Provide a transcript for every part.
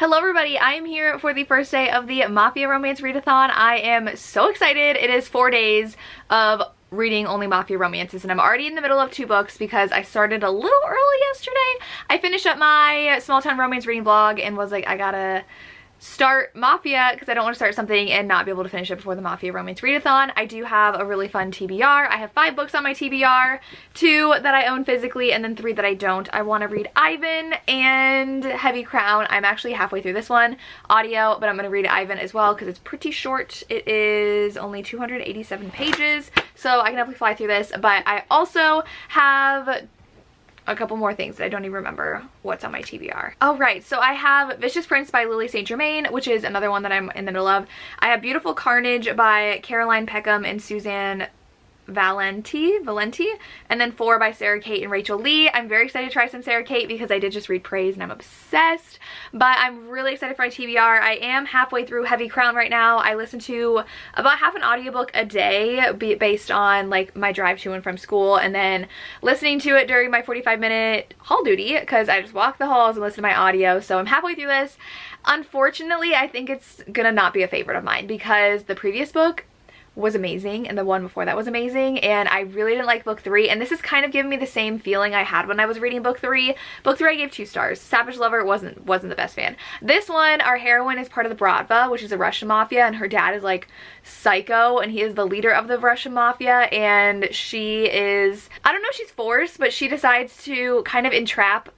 Hello everybody, I am here for the first day of the Mafia romance readathon. I am so excited. It is 4 days of reading only Mafia romances and I'm already in the middle of 2 books because I started a little early yesterday. I finished up my small town romance reading vlog and was like, I gotta start Mafia because I don't want to start something and not be able to finish it before the Mafia romance readathon. I do have a really fun TBR. I have 5 books on my TBR, 2 that I own physically and then 3 that I don't. I want to read Ivan and Heavy Crown. I'm actually halfway through this one, audio, but I'm going to read Ivan as well because it's pretty short. It is only 287 pages, so I can definitely fly through this, but I also have a couple more things that I don't even remember what's on my TBR. Oh right, so I have Vicious Prince by Lily St. Germain, which is another one that I'm in the middle of. I have Beautiful Carnage by Caroline Peckham and Suzanne Valenti, and then 4 by Sarah Kate and Rachel Lee. I'm very excited to try some Sarah Kate because I did just read Praise and I'm obsessed, but I'm really excited for my TBR. I am halfway through Heavy Crown right now. I listen to about half an audiobook a day based on like my drive to and from school, and then listening to it during my 45-minute hall duty because I just walk the halls and listen to my audio. So I'm halfway through this. Unfortunately, I think it's gonna not be a favorite of mine because the previous book was amazing and the one before that was amazing, and I really didn't like book 3, and this is kind of giving me the same feeling I had when I was reading book 3. Book 3 I gave 2 stars. Savage Lover wasn't the best fan. This one, our heroine is part of the Bratva, which is a Russian mafia, and her dad is like psycho and he is the leader of the Russian mafia, and she is, I don't know if she's forced, but she decides to kind of entrap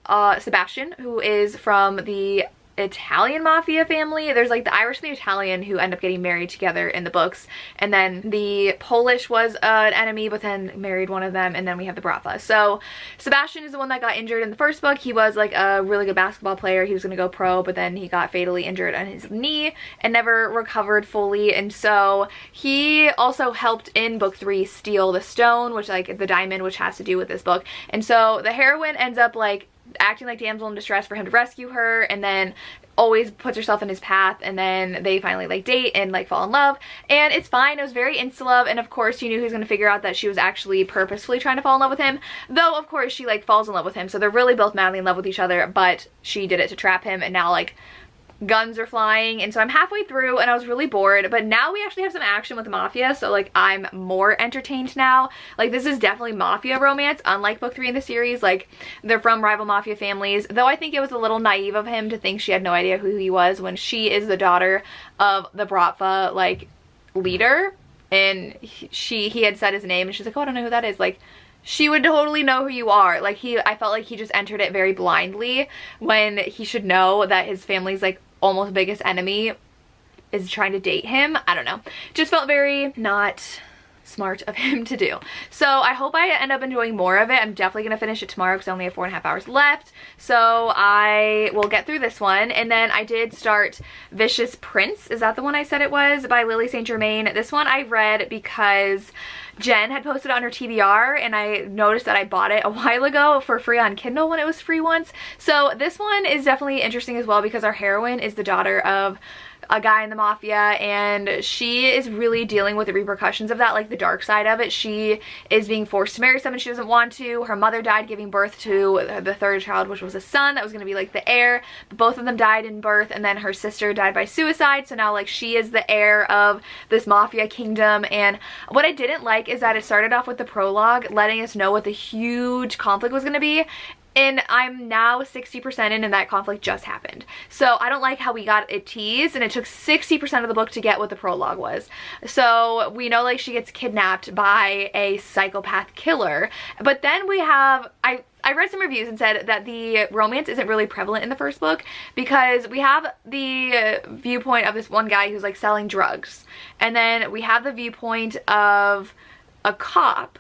Sebastian, who is from the Italian mafia family. There's like the Irish and the Italian who end up getting married together in the books, and then the Polish was an enemy but then married one of them, and then we have the Bratva. So Sebastian is the one that got injured in the first book. He was like a really good basketball player. He was gonna go pro, but then he got fatally injured on his knee and never recovered fully, and so he also helped in book 3 steal the stone, which like the diamond, which has to do with this book. And so the heroine ends up like acting like damsel in distress for him to rescue her, and then always puts herself in his path, and then they finally like date and like fall in love, and it's fine. It was very insta-love, and of course you knew he was going to figure out that she was actually purposefully trying to fall in love with him, though of course she like falls in love with him, so they're really both madly in love with each other, but she did it to trap him, and now like guns are flying. And so I'm halfway through and I was really bored, but now we actually have some action with the Mafia, so like I'm more entertained now. Like this is definitely Mafia romance, unlike book 3 in the series. Like they're from rival Mafia families, though I think it was a little naive of him to think she had no idea who he was when she is the daughter of the Bratva like leader, and he had said his name and she's like, oh, I don't know who that is. Like she would totally know who you are. Like I felt like he just entered it very blindly when he should know that his family's like almost biggest enemy is trying to date him. I don't know. Just felt very not smart of him to do. So I hope I end up enjoying more of it. I'm definitely gonna finish it tomorrow because I only have 4.5 hours left. So I will get through this one. And then I did start Vicious Prince. Is that the one I said it was? By Lily St. Germain. This one I read because Jenn had posted it on her TBR, and I noticed that I bought it a while ago for free on Kindle when it was free once. So this one is definitely interesting as well because our heroine is the daughter of a guy in the Mafia, and she is really dealing with the repercussions of that, like the dark side of it. She is being forced to marry someone she doesn't want to. Her mother died giving birth to the 3rd child, which was a son that was going to be like the heir, but both of them died in birth, and then her sister died by suicide, so now like she is the heir of this Mafia kingdom. And what I didn't like is that it started off with the prologue letting us know what the huge conflict was going to be, and I'm now 60% in and that conflict just happened. So I don't like how we got it teased and it took 60% of the book to get what the prologue was. So we know like she gets kidnapped by a psychopath killer, but then we have, I read some reviews and said that the romance isn't really prevalent in the first book because we have the viewpoint of this one guy who's like selling drugs, and then we have the viewpoint of a cop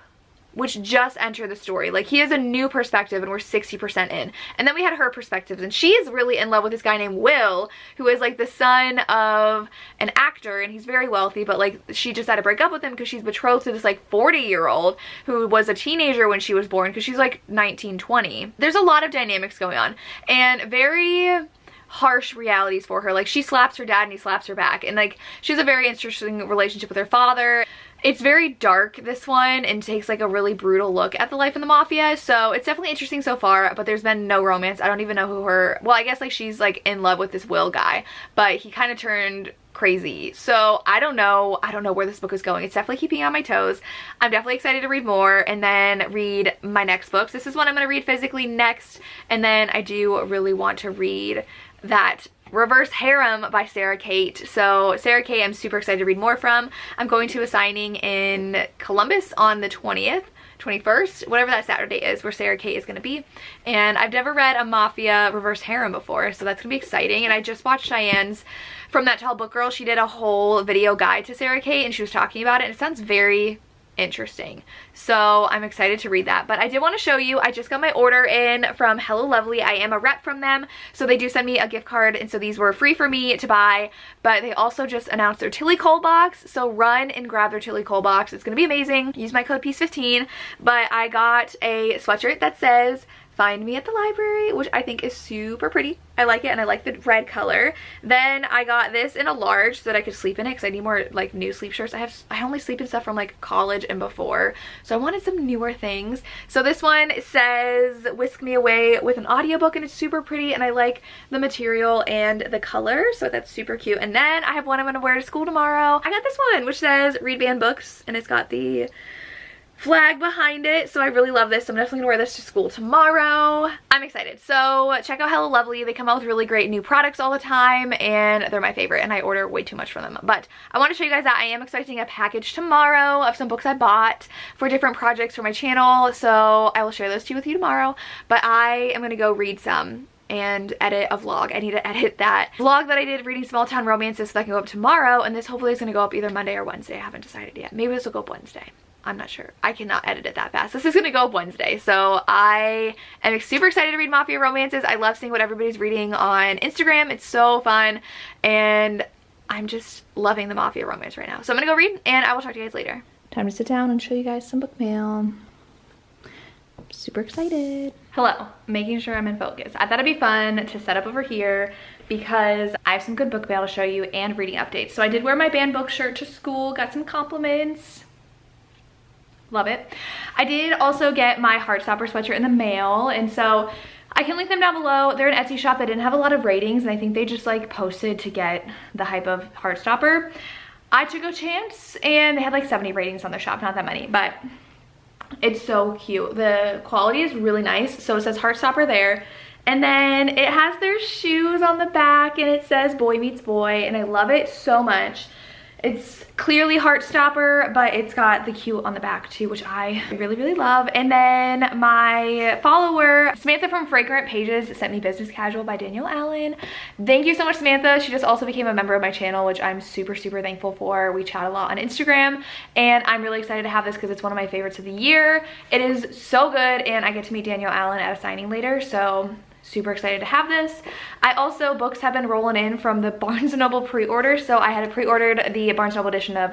which just entered the story. Like he has a new perspective and we're 60% in. And then we had her perspectives, and she's really in love with this guy named Will, who is like the son of an actor, and he's very wealthy, but like she just had to break up with him because she's betrothed to this like 40-year-old who was a teenager when she was born because she's like 19, 20. There's a lot of dynamics going on and very harsh realities for her. Like she slaps her dad and he slaps her back, and like she has a very interesting relationship with her father. It's very dark, this one, and takes like a really brutal look at the life in the Mafia, so it's definitely interesting so far, but there's been no romance. I don't even know who her, well, I guess like she's like in love with this Will guy, but he kind of turned crazy, so I don't know where this book is going. It's definitely keeping me on my toes. I'm definitely excited to read more and then read my next books. This is one I'm going to read physically next, and then I do really want to read that Reverse Harem by Sarah Kate. So Sarah Kate, I'm super excited to read more from. I'm going to a signing in Columbus on the 20th, 21st, whatever that Saturday is, where Sarah Kate is going to be. And I've never read a Mafia Reverse Harem before, so that's going to be exciting. And I just watched Cheyenne's From That Tall Book Girl. She did a whole video guide to Sarah Kate, and she was talking about it, and it sounds very interesting, so I'm excited to read that. But I did want to show you, I just got my order in from Hello Lovely. I am a rep from them, so they do send me a gift card, and so these were free for me to buy. But they also just announced their Tilly Cole box, so run and grab their Tilly Cole box. It's gonna be amazing. Use my code PEACE15. But I got a sweatshirt that says "Find me at the library," which I think is super pretty. I like it, and I like the red color. Then I got this in a large so that I could sleep in it, because I need more like new sleep shirts. I only sleep in stuff from like college and before, so I wanted some newer things. So this one says "Whisk Me Away" with an audiobook, and it's super pretty, and I like the material and the color, so that's super cute. And then I have one I'm gonna wear to school tomorrow. I got this one which says "Read Band Books," and it's got the flag behind it, so I really love this. So I'm definitely gonna wear this to school tomorrow. I'm excited. So check out Hello Lovely. They come out with really great new products all the time, and they're my favorite, and I order way too much from them. But I want to show you guys that I am expecting a package tomorrow of some books I bought for different projects for my channel, so I will share those two with you tomorrow. But I am gonna go read some and edit a vlog. I need to edit that vlog that I did reading Small Town Romances so that can go up tomorrow, and this hopefully is gonna go up either Monday or Wednesday. I haven't decided yet. Maybe this will go up Wednesday. I'm not sure. I cannot edit it that fast. This is gonna go up Wednesday, so I am super excited to read Mafia romances. I love seeing what everybody's reading on Instagram. It's so fun, and I'm just loving the Mafia romance right now. So I'm gonna go read, and I will talk to you guys later. Time to sit down and show you guys some book mail. I'm super excited. Hello, making sure I'm in focus. I thought it'd be fun to set up over here because I have some good book mail to show you and reading updates. So I did wear my band book shirt to school, got some compliments. Love it. I did also get my Heartstopper sweatshirt in the mail, and so I can link them down below. They're an Etsy shop that didn't have a lot of ratings, and I think they just like posted to get the hype of Heartstopper. I took a chance, and they had like 70 ratings on their shop, not that many, but it's so cute. The quality is really nice. So it says Heartstopper there, and then it has their shoes on the back, and it says Boy Meets Boy, and I love it so much. It's clearly Heartstopper, but it's got the cute on the back too, which I really, really love. And then my follower, Samantha from Fragrant Pages, sent me Business Casual by Danielle Allen. Thank you so much, Samantha. She just also became a member of my channel, which I'm super, super thankful for. We chat a lot on Instagram, and I'm really excited to have this because it's one of my favorites of the year. It is so good, and I get to meet Danielle Allen at a signing later, so super excited to have this. I also, books have been rolling in from the Barnes & Noble pre-order, so I had pre-ordered the Barnes & Noble edition of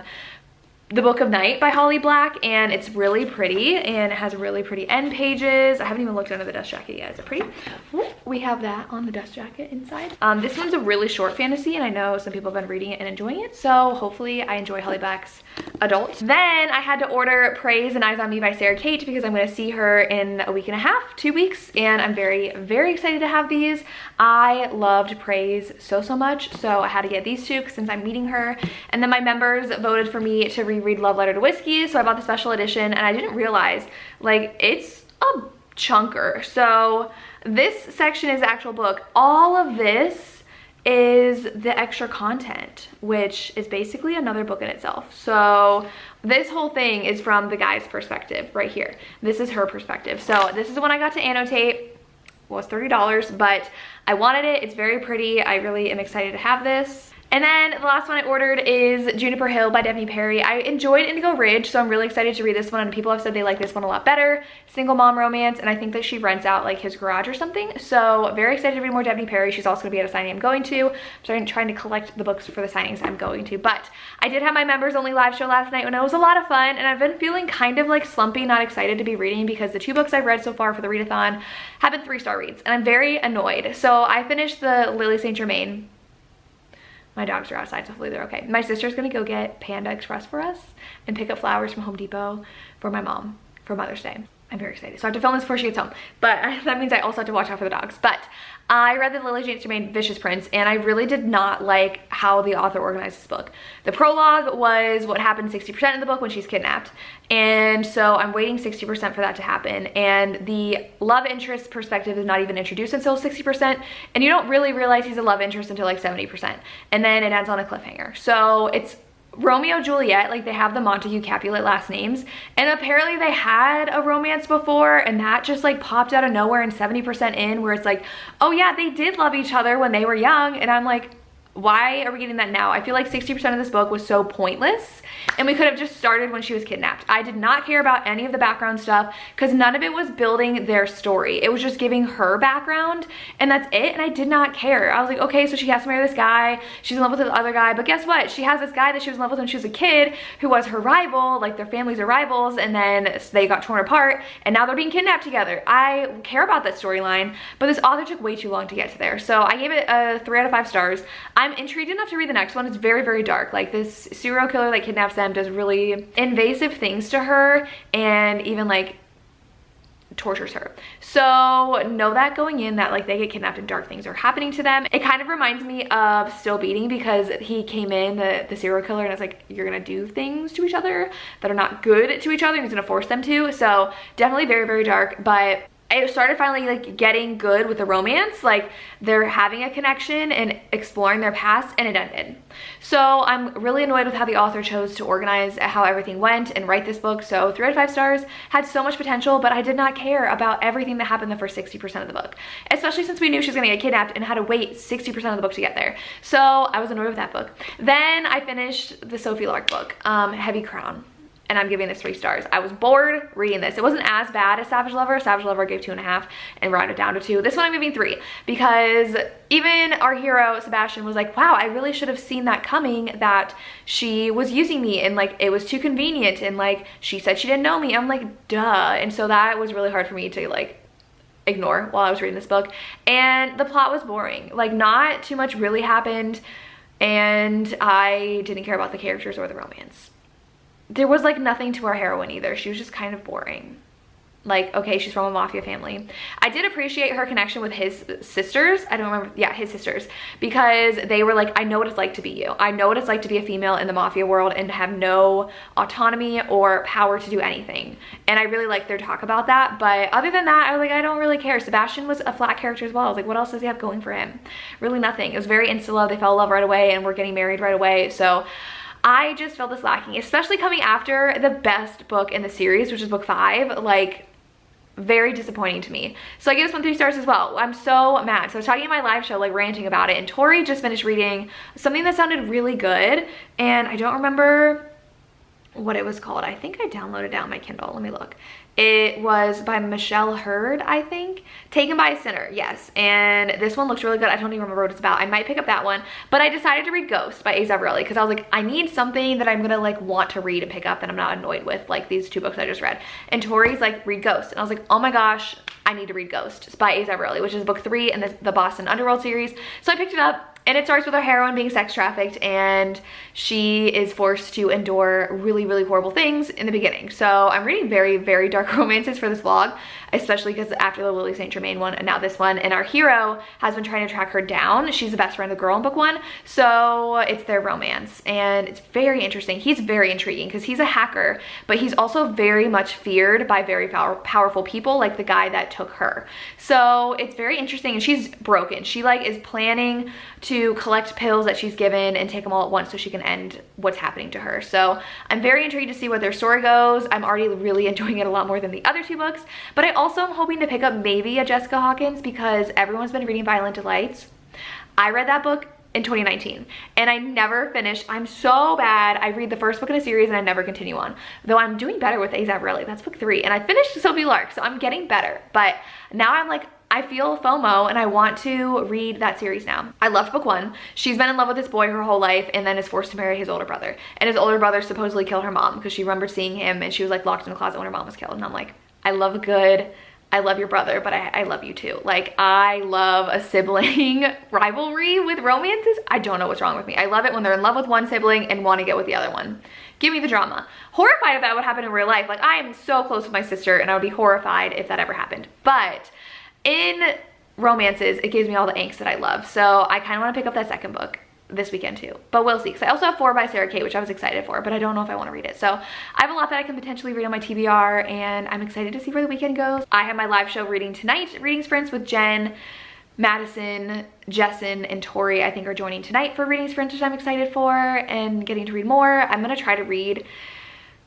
The Book of Night by Holly Black, and it's really pretty, and it has really pretty end pages. I haven't even looked under the dust jacket yet. Is it pretty? We have that on the dust jacket inside. This one's a really short fantasy, and I know some people have been reading it and enjoying it, so hopefully I enjoy Holly Black's adult. Then I had to order Praise and Eyes on Me by Sarah Kate because I'm going to see her in a week and a half, 2 weeks, and I'm very, very excited to have these. I loved Praise so, so much, so I had to get these two since I'm meeting her. And then my members voted for me to reread Love Letter to Whiskey, so I bought the special edition, and I didn't realize, like, it's a chunker. So this section is the actual book. All of this is the extra content, which is basically another book in itself. So this whole thing is from the guy's perspective right here. This is her perspective. So this is the one I got to annotate. Well, it's $30, but I wanted it. It's very pretty. I really am excited to have this. And then the last one I ordered is Juniper Hill by Devney Perry. I enjoyed Indigo Ridge, so I'm really excited to read this one, and people have said they like this one a lot better. Single mom romance, and I think that she rents out like his garage or something. So very excited to read more Devney Perry. She's also gonna be at a signing I'm going to. So I'm trying to collect the books for the signings I'm going to. But I did have my members only live show last night, and it was a lot of fun, and I've been feeling kind of like slumpy, not excited to be reading, because the 2 books I've read so far for the readathon have been 3-star reads, and I'm very annoyed. So I finished the Lily St. Germain My dogs are outside, so hopefully they're okay. My sister's gonna go get Panda Express for us and pick up flowers from Home Depot for my mom for Mother's Day. I'm very excited. So I have to film this before she gets home. But that means I also have to watch out for the dogs. But I read the Lily Jane Germain Vicious Prince, and I really did not like how the author organized this book. The prologue was what happened 60% of the book when she's kidnapped. And so I'm waiting 60% for that to happen. And the love interest perspective is not even introduced until 60%. And you don't really realize he's a love interest until like 70%. And then it ends on a cliffhanger. So it's Romeo Juliet, like they have the Montague Capulet last names, and apparently they had a romance before, and that just like popped out of nowhere in 70% in, where it's like, oh yeah, they did love each other when they were young. And I'm like, why are we getting that now? I feel like 60% of this book was so pointless, and we could have just started when she was kidnapped. I did not care about any of the background stuff because none of it was building their story. It was just giving her background, and that's it. And I did not care. I was like, okay, so she has to marry this guy. She's in love with this other guy, but guess what? She has this guy that she was in love with when she was a kid who was her rival. Like their families are rivals, and then they got torn apart, and now they're being kidnapped together. I care about that storyline, but this author took way too long to get to there. So I gave it a 3 out of 5 stars. I'm intrigued enough to read the next one. It's very, very dark. Like this serial killer that kidnaps them does really invasive things to her, and even like tortures her. So know that going in, that like they get kidnapped and dark things are happening to them. It kind of reminds me of Still Beating, because he came in, the serial killer, and it's like, you're gonna do things to each other that are not good to each other, and he's gonna force them to. So definitely very, very dark, but it started finally like getting good with the romance. Like they're having a connection and exploring their past, and it ended. So I'm really annoyed with how the author chose to organize how everything went and write this book. So 3 out of 5 stars. Had so much potential, but I did not care about everything that happened the first 60% of the book, especially since we knew she was gonna get kidnapped and had to wait 60% of the book to get there. So I was annoyed with that book. Then I finished the Sophie Lark book, Heavy Crown, and I'm giving this 3 stars. I was bored reading this. It wasn't as bad as Savage Lover. Savage Lover I gave 2.5 and rounded down to 2. This one I'm giving 3, because even our hero Sebastian was like, wow, I really should have seen that coming, that she was using me, and like it was too convenient, and like she said she didn't know me. I'm like, duh. And so that was really hard for me to like ignore while I was reading this book. And the plot was boring. Like not too much really happened, and I didn't care about the characters or the romance. There was like nothing to our heroine either. She was just kind of boring. Like, okay, she's from a mafia family. I did appreciate her connection with his sisters. I don't remember, yeah, his sisters, because they were like, I know what it's like to be you. I know what it's like to be a female in the mafia world and to have no autonomy or power to do anything. And I really liked their talk about that. But other than that, I was like, I don't really care. Sebastian was a flat character as well. I was like, what else does he have going for him? Really nothing. It was very insta-love. They fell in love right away and were getting married right away. So I just felt this lacking, especially coming after the best book in the series, which is book 5. Like, very disappointing to me. So I gave this one 3 stars as well. I'm so mad. So I was talking in my live show, like ranting about it, and Tori just finished reading something that sounded really good, and I don't remember what it was called. I think I downloaded it on my Kindle. Let me look. It was by Michelle Hurd, I think. Taken by a Sinner, yes. And this one looks really good. I don't even remember what it's about. I might pick up that one. But I decided to read Ghost by A. Zavarelli, because I was like, I need something that I'm gonna like want to read and pick up that I'm not annoyed with, like these 2 books I just read. And Tori's like, read Ghost. And I was like, oh my gosh, I need to read Ghost. It's by A. Zavarelli, which is book 3 in the Boston Underworld series. So I picked it up. And it starts with our heroine being sex trafficked, and she is forced to endure really, really horrible things in the beginning. So I'm reading very, very dark romances for this vlog, especially because after the Lily St. Germain one and now this one, and our hero has been trying to track her down. She's the best friend of the girl in book 1. So it's their romance, and it's very interesting. He's very intriguing because he's a hacker, but he's also very much feared by very powerful people, like the guy that took her. So it's very interesting, and she's broken. She like is planning to collect pills that she's given and take them all at once so she can end what's happening to her. So I'm very intrigued to see where their story goes. I'm already really enjoying it a lot more than the other 2 books, but I also am hoping to pick up maybe a Jessica Hawkins, because everyone's been reading Violent Delights. I read that book in 2019 and I never finished. I'm so bad. I read the first book in a series and I never continue on, though I'm doing better with A. Zavarelli. That's book 3, and I finished Sophie Lark, so I'm getting better. But now I'm like, I feel FOMO and I want to read that series now. I loved book 1. She's been in love with this boy her whole life and then is forced to marry his older brother. And his older brother supposedly killed her mom because she remembered seeing him, and she was like locked in a closet when her mom was killed. And I'm like, I love a good I love your brother, but I love you too. Like, I love a sibling rivalry with romances. I don't know what's wrong with me. I love it when they're in love with one sibling and want to get with the other one. Give me the drama. Horrified if that would happen in real life. Like, I am so close with my sister and I would be horrified if that ever happened. But in romances, it gives me all the angst that I love. So I kind of want to pick up that second book this weekend too, but we'll see, because I also have 4 by Sarah Kate, which I was excited for, but I don't know if I want to read it. So I have a lot that I can potentially read on my TBR, and I'm excited to see where the weekend goes. I have my live show reading tonight, reading sprints with Jenn, Madison, Jessen, and Tori I think are joining tonight for reading sprints, which I'm excited for, and getting to read more. I'm gonna try to read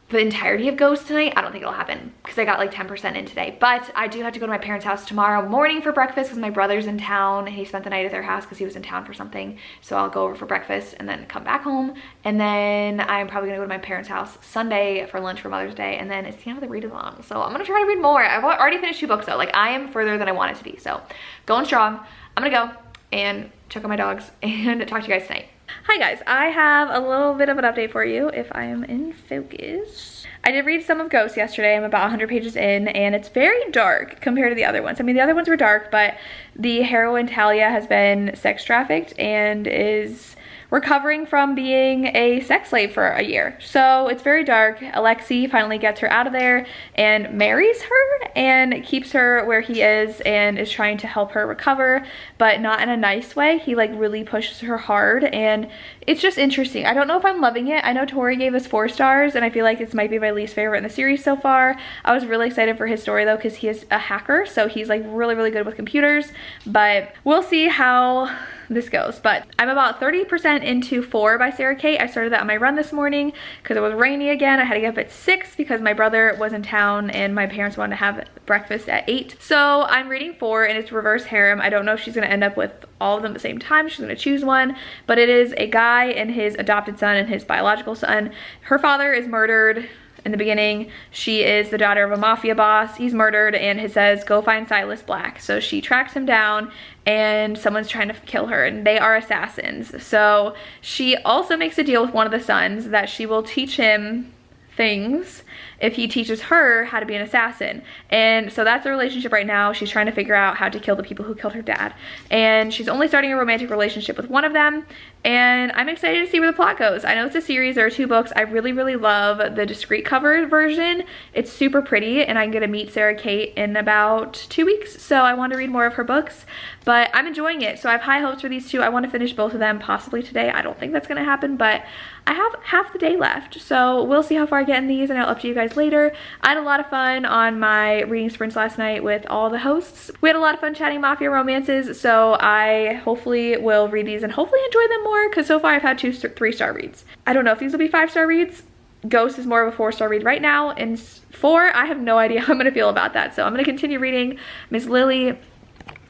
the entirety of Ghost tonight. I don't think it'll happen because I got like 10% in today, but I do have to go to my parents' house tomorrow morning for breakfast because my brother's in town and he spent the night at their house because he was in town for something. So I'll go over for breakfast and then come back home, and then I'm probably gonna go to my parents' house Sunday for lunch for Mother's Day, and then it's the end of the read-along. So I'm gonna try to read more. I've already finished 2 books though. Like, I am further than I wanted to be, so going strong. I'm gonna go and check on my dogs and talk to you guys tonight. Hi guys, I have a little bit of an update for you if I am in focus. I did read some of Ghost yesterday. I'm about 100 pages in, and it's very dark compared to the other ones. I mean, the other ones were dark, but the heroine Talia has been sex trafficked and is recovering from being a sex slave for a year. So it's very dark. Alexei finally gets her out of there and marries her and keeps her where he is and is trying to help her recover, but not in a nice way. He like really pushes her hard, and it's just interesting. I don't know if I'm loving it. I know Tori gave us 4 stars, and I feel like this might be my least favorite in the series so far. I was really excited for his story though, because he is a hacker, so he's like really good with computers, but we'll see how this goes. But I'm about 30% into 4 by Sarah Kate. I started that on my run this morning because it was rainy again. I had to get up at 6 because my brother was in town and my parents wanted to have breakfast at 8. So I'm reading 4, and it's reverse harem. I don't know if she's gonna end up with all of them at the same time. She's gonna choose one, but it is a guy and his adopted son and his biological son. Her father is murdered in the beginning. She is the daughter of a mafia boss. He's murdered, and it says go find Silas Black. So she tracks him down, and someone's trying to kill her, and they are assassins. So she also makes a deal with one of the sons that she will teach him things if he teaches her how to be an assassin. And so that's the relationship right now. She's trying to figure out how to kill the people who killed her dad, and she's only starting a romantic relationship with one of them, and I'm excited to see where the plot goes. I know it's a series. There are 2 books. I really love the discreet cover version. It's super pretty, and I'm gonna meet Sarah Kate in about 2 weeks, so I want to read more of her books, but I'm enjoying it. So I have high hopes for these 2. I want to finish both of them possibly today. I don't think that's gonna happen, but I have half the day left, so we'll see how far I get in these, and I'll update you guys later. I had a lot of fun on my reading sprints last night with all the hosts. We had a lot of fun chatting Mafia romances, so I hopefully will read these and hopefully enjoy them more, because so far I've had 2 3-star reads. I don't know if these will be 5-star reads. Ghost is more of a 4-star read right now, and 4, I have no idea how I'm gonna feel about that, so I'm gonna continue reading. Miss Lily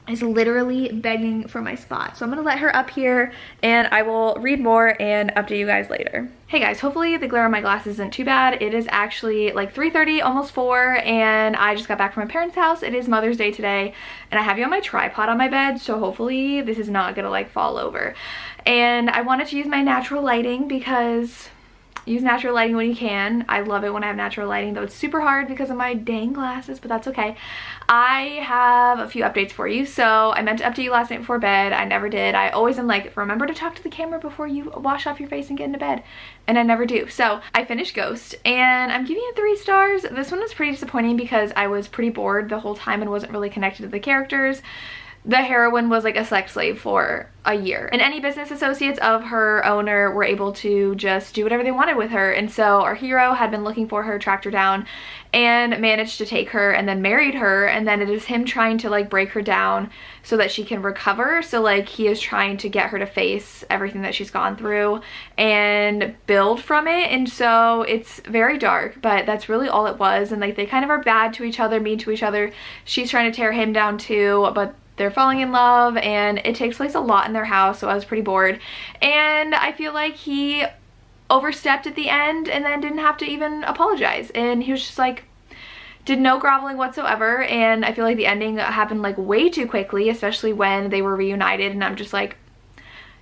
is literally begging for my spot, so I'm gonna let her up here and I will read more and update you guys later. Hey guys, hopefully the glare on my glasses isn't too bad. It is actually like 3:30, almost 4, and I just got back from my parents' house. It is Mother's Day today, and I have you on my tripod on my bed, so hopefully this is not gonna like fall over. And I wanted to use my natural lighting because use natural lighting when you can. I love it when I have natural lighting, though it's super hard because of my dang glasses, but that's okay. I have a few updates for you. So I meant to update you last night before bed. I never did. I always am like, remember to talk to the camera before you wash off your face and get into bed. And I never do. So I finished Ghost, and I'm giving it 3 stars. This one was pretty disappointing because I was pretty bored the whole time and wasn't really connected to the characters. The heroine was like a sex slave for a year, and any business associates of her owner were able to just do whatever they wanted with her. And so our hero had been looking for her, tracked her down, and managed to take her, and then married her. And then it is him trying to like break her down so that she can recover. So like he is trying to get her to face everything that she's gone through and build from it. And so it's very dark, but that's really all it was. And like they kind of are bad to each other, mean to each other. She's trying to tear him down too, but they're falling in love, and it takes place a lot in their house, so I was pretty bored. And I feel like he overstepped at the end and then didn't have to even apologize, and he was just like, did no groveling whatsoever. And I feel like the ending happened like way too quickly, especially when they were reunited, and I'm just like,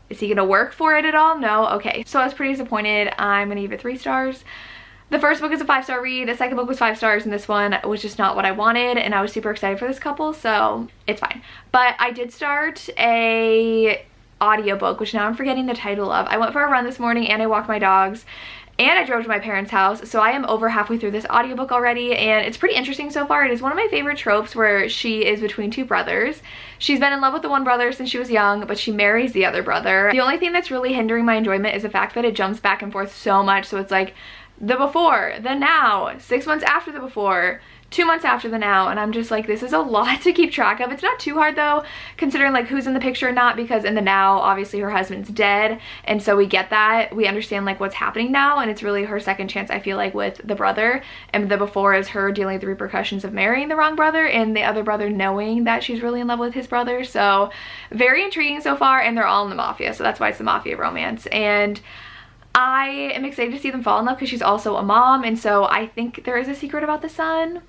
is he gonna work for it at all? No? Okay. So I was pretty disappointed. I'm gonna give it 3 stars. The first book is a 5-star read, the second book was 5 stars, and this one was just not what I wanted, and I was super excited for this couple, so it's fine. But I did start a audiobook, which now I'm forgetting the title of. I went for a run this morning and I walked my dogs and I drove to my parents' house, so I am over halfway through this audiobook already, and it's pretty interesting so far. It is one of my favorite tropes where she is between two brothers. She's been in love with the one brother since she was young, but she marries the other brother. The only thing that's really hindering my enjoyment is the fact that it jumps back and forth so much, so it's like the before, the now, 6 months after the before, 2 months after the now, and I'm just like, this is a lot to keep track of. It's not too hard though, considering like who's in the picture or not, because in the now, obviously her husband's dead, and so we get that. We understand like what's happening now, and it's really her second chance, I feel like, with the brother, and the before is her dealing with the repercussions of marrying the wrong brother and the other brother knowing that she's really in love with his brother. So very intriguing so far, and they're all in the Mafia, so that's why it's the Mafia romance. And I am excited to see them fall in love because she's also a mom, and so I think there is a secret about the son,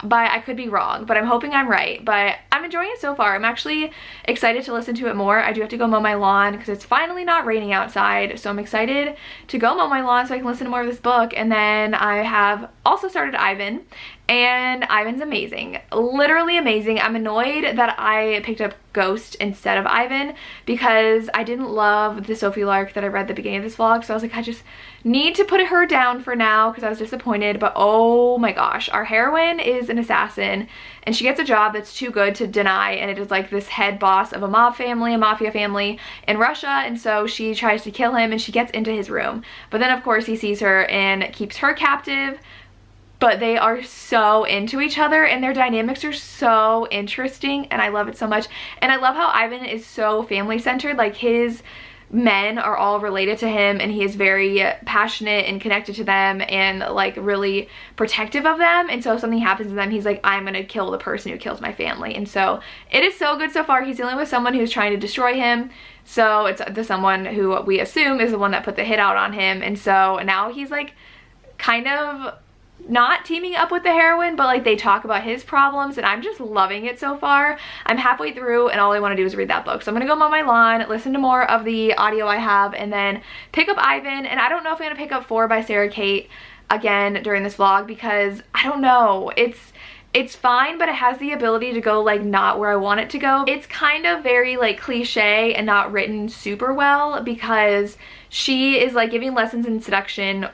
but I could be wrong, but I'm hoping I'm right. But I'm enjoying it so far. I'm actually excited to listen to it more. I do have to go mow my lawn because it's finally not raining outside, so I'm excited to go mow my lawn so I can listen to more of this book. And then I have also started Ivan, and Ivan's amazing, literally amazing. I'm annoyed that I picked up Ghost instead of Ivan because I didn't love the Sophie Lark that I read at the beginning of this vlog, so I was like, I just need to put her down for now because I was disappointed. But oh my gosh, our heroine is an assassin, and she gets a job that's too good to deny, and it is like this head boss of a mafia family in Russia, and so she tries to kill him and she gets into his room, but then of course he sees her and keeps her captive. But they are so into each other, and their dynamics are so interesting, and I love it so much. And I love how Ivan is so family-centered. Like, his men are all related to him, and he is very passionate and connected to them and like really protective of them. And so if something happens to them, he's like, I'm gonna kill the person who kills my family. And so it is so good so far. He's dealing with someone who's trying to destroy him, so it's the someone who we assume is the one that put the hit out on him. And so now he's like kind of not teaming up with the heroine, but like they talk about his problems, and I'm just loving it so far. I'm halfway through and all I want to do is read that book. So I'm gonna go mow my lawn, listen to more of the audio I have, and then pick up Ivan. And I don't know if I'm gonna pick up 4 by Sarah Kate again during this vlog because I don't know, it's fine, but it has the ability to go like not where I want it to go. It's kind of very like cliche and not written super well because she is like giving lessons in seduction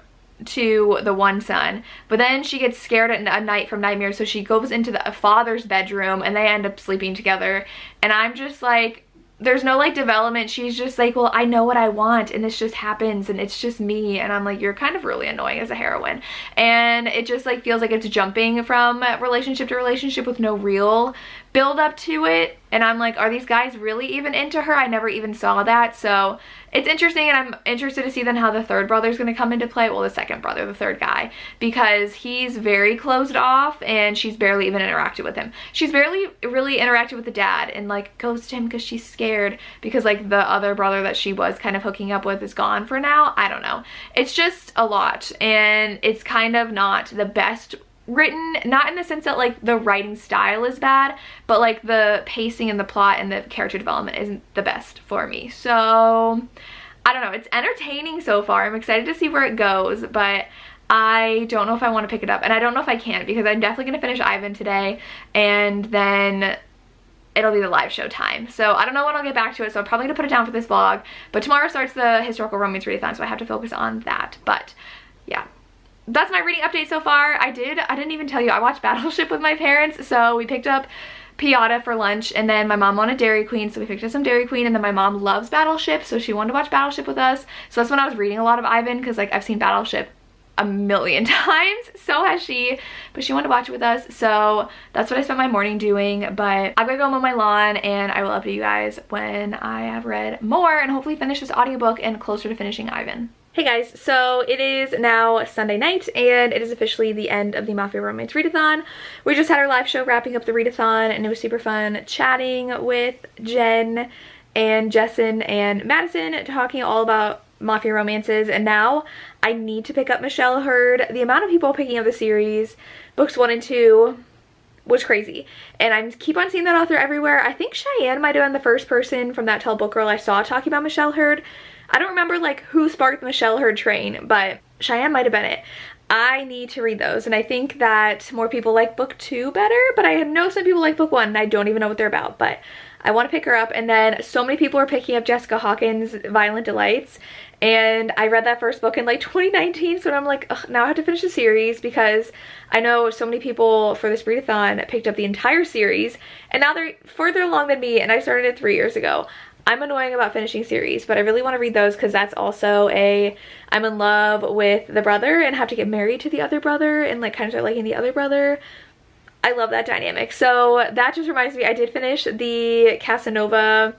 to the one son, but then she gets scared at night from nightmares, so she goes into the father's bedroom and they end up sleeping together. And I'm just like, there's no like development. She's just like, well, I know what I want and this just happens and it's just me. And I'm like, you're kind of really annoying as a heroine. And it just like feels like it's jumping from relationship to relationship with no real build up to it. And I'm like, are these guys really even into her? I never even saw that. So it's interesting, and I'm interested to see then how the third brother is going to come into play. Well, the second brother, the third guy, because he's very closed off and she's barely even interacted with him. She's barely really interacted with the dad and like goes to him because she's scared because like the other brother that she was kind of hooking up with is gone for now. I don't know. It's just a lot, and it's kind of not the best written, not in the sense that like the writing style is bad, but like the pacing and the plot and the character development isn't the best for me. So I don't know, it's entertaining so far. I'm excited to see where it goes, but I don't know if I want to pick it up, and I don't know if I can because I'm definitely gonna finish Ivan today, and then it'll be the live show time. So I don't know when I'll get back to it, so I'm probably gonna put it down for this vlog, but tomorrow starts the historical romance readathon, so I have to focus on that. But yeah, that's my reading update so far. I didn't even tell you, I watched Battleship with my parents, so we picked up Piata for lunch, and then my mom wanted Dairy Queen, so we picked up some Dairy Queen, and then my mom loves Battleship, so she wanted to watch Battleship with us. So that's when I was reading a lot of Ivan, because like I've seen Battleship a million times, so has she, but she wanted to watch it with us, so that's what I spent my morning doing. But I'm gonna go mow my lawn, and I will update you guys when I have read more and hopefully finish this audiobook and closer to finishing Ivan. Hey guys, so it is now Sunday night, and it is officially the end of the Mafia Romance Readathon. We just had our live show wrapping up the readathon, and it was super fun chatting with Jenn and Jessen and Madison, talking all about Mafia romances. And now I need to pick up Michelle Hurd. The amount of people picking up the series, books 1 and 2, was crazy, and I keep on seeing that author everywhere. I think Cheyenne might have been the first person from That Tall Book Girl I saw talking about Michelle Hurd. I don't remember like who sparked the Michelle Hurd train, but Cheyenne might have been it. I need to read those, and I think that more people like book 2 better, but I know some people like book 1 and I don't even know what they're about, but I want to pick her up. And then so many people are picking up Jessica Hawkins' Violent Delights, and I read that first book in like 2019, so I'm like, ugh, now I have to finish the series, because I know so many people for this readathon picked up the entire series, and now they're further along than me, and I started it 3 years ago. I'm annoying about finishing series, but I really want to read those, because that's also I'm in love with the brother and have to get married to the other brother and like kind of start liking the other brother. I love that dynamic. So that just reminds me, I did finish the Casanova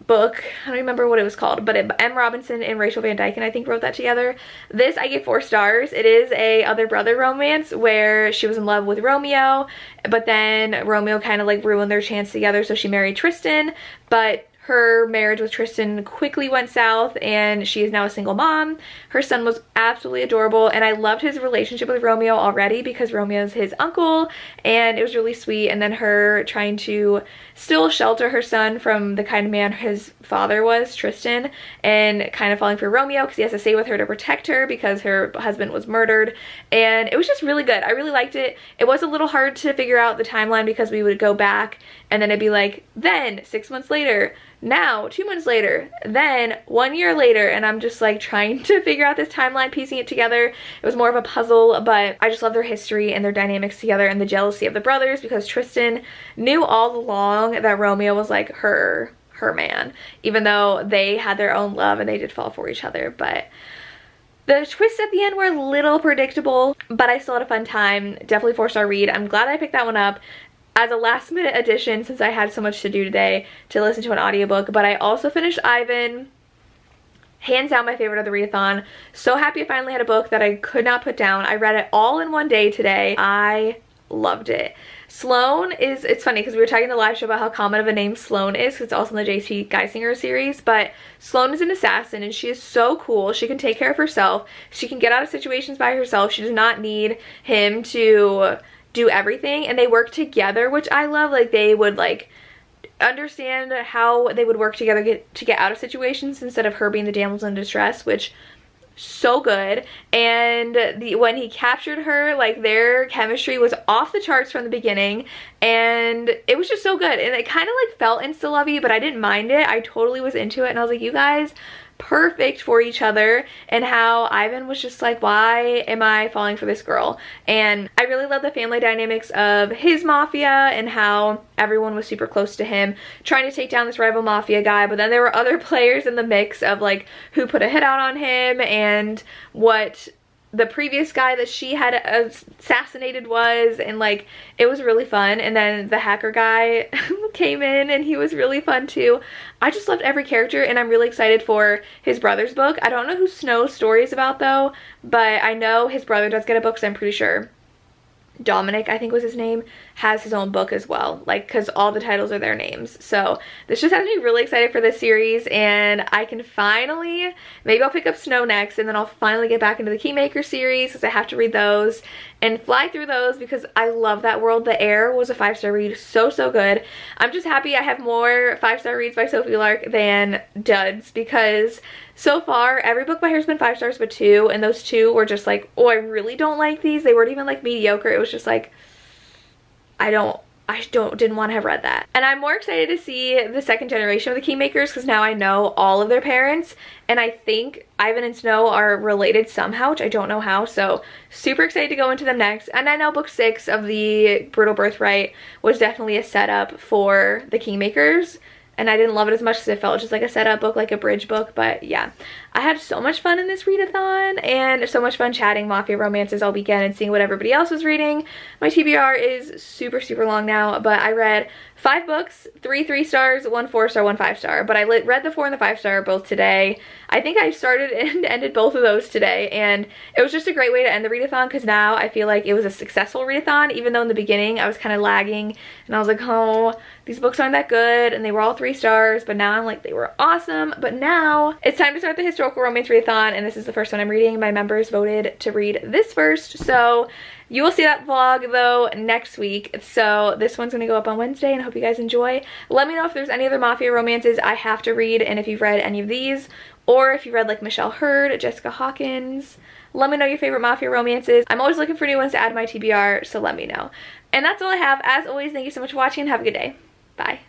book. I don't remember what it was called, but M. Robinson and Rachel Van Dyken, I think, wrote that together. This I gave 4 stars. It is a other brother romance where she was in love with Romeo, but then Romeo kind of like ruined their chance together, so she married Tristan, but her marriage with Tristan quickly went south and she is now a single mom. Her son was absolutely adorable, and I loved his relationship with Romeo already because Romeo's his uncle, and it was really sweet. And then her trying to still shelter her son from the kind of man his father was, Tristan, and kind of falling for Romeo because he has to stay with her to protect her because her husband was murdered. And it was just really good. I really liked it. It was a little hard to figure out the timeline because we would go back and then it'd be like, then 6 months later, now 2 months later, then 1 year later, and I'm just like trying to figure out this timeline, piecing it together. It was more of a puzzle, but I just love their history and their dynamics together and the jealousy of the brothers, because Tristan knew all along that Romeo was like her man, even though they had their own love and they did fall for each other. But the twists at the end were a little predictable, but I still had a fun time. Definitely 4-star read. I'm glad I picked that one up as a last minute addition since I had so much to do today to listen to an audiobook. But I also finished Ivan. Hands down my favorite of the readathon. So happy I finally had a book that I could not put down. I read it all in one day today. I loved it. Sloane is, it's funny because we were talking in the live show about how common of a name Sloane is, because it's also in the J.C. Geisinger series, but Sloane is an assassin and she is so cool. She can take care of herself. She can get out of situations by herself. She does not need him to do everything, and they work together, which I love. Like, they would like understand how they would work together to get out of situations instead of her being the damsel in distress, which so good. And when he captured her, like, their chemistry was off the charts from the beginning, and it was just so good. And it kind of like felt insta-lovey, but I didn't mind it. I totally was into it, and I was like, you guys perfect for each other. And how Ivan was just like, why am I falling for this girl? And I really love the family dynamics of his mafia and how everyone was super close to him, trying to take down this rival mafia guy. But then there were other players in the mix of like who put a hit out on him and what the previous guy that she had assassinated was, and like it was really fun. And then the hacker guy came in and he was really fun too. I just loved every character, and I'm really excited for his brother's book. I don't know who Snow's story is about though, but I know his brother does get a book, so I'm pretty sure Dominic, I think was his name, has his own book as well, like, because all the titles are their names. So this just has me really excited for this series, and I can finally, maybe I'll pick up Snow next, and then I'll finally get back into the Keymaker series because I have to read those and fly through those because I love that world. The Heir was a 5-star read, so good. I'm just happy I have more 5-star reads by Sophie Lark than duds, because so far every book by her has been 5 stars but 2, and those 2 were just like, oh, I really don't like these. They weren't even like mediocre. It was just like, I didn't want to have read that. And I'm more excited to see the second generation of the Keymakers because now I know all of their parents, and I think Ivan and Snow are related somehow, which I don't know how, so super excited to go into them next. And I know book 6 of the Brutal Birthright was definitely a setup for the Keymakers, and I didn't love it as much because it felt just like a setup book, like a bridge book. But yeah, I had so much fun in this readathon, and so much fun chatting Mafia romances all weekend and seeing what everybody else was reading. My TBR is super long now, but I read 5 books, 3 3-stars, 1 4-star, 1 5-star. But I read the 4 and the 5-star both today. I think I started and ended both of those today, and it was just a great way to end the readathon because now I feel like it was a successful readathon, even though in the beginning I was kind of lagging and I was like, oh, these books aren't that good, and they were all 3 stars, but now I'm like, they were awesome. But now it's time to start the historical romance readathon, and this is the first one I'm reading. My members voted to read this first, so you will see that vlog though next week. So this one's gonna go up on Wednesday, and I hope you guys enjoy. Let me know if there's any other Mafia romances I have to read, and if you've read any of these, or if you read like Michelle Hurd, Jessica Hawkins. Let me know your favorite Mafia romances. I'm always looking for new ones to add to my TBR, so let me know. And that's all I have. As always, thank you so much for watching and have a good day. Bye.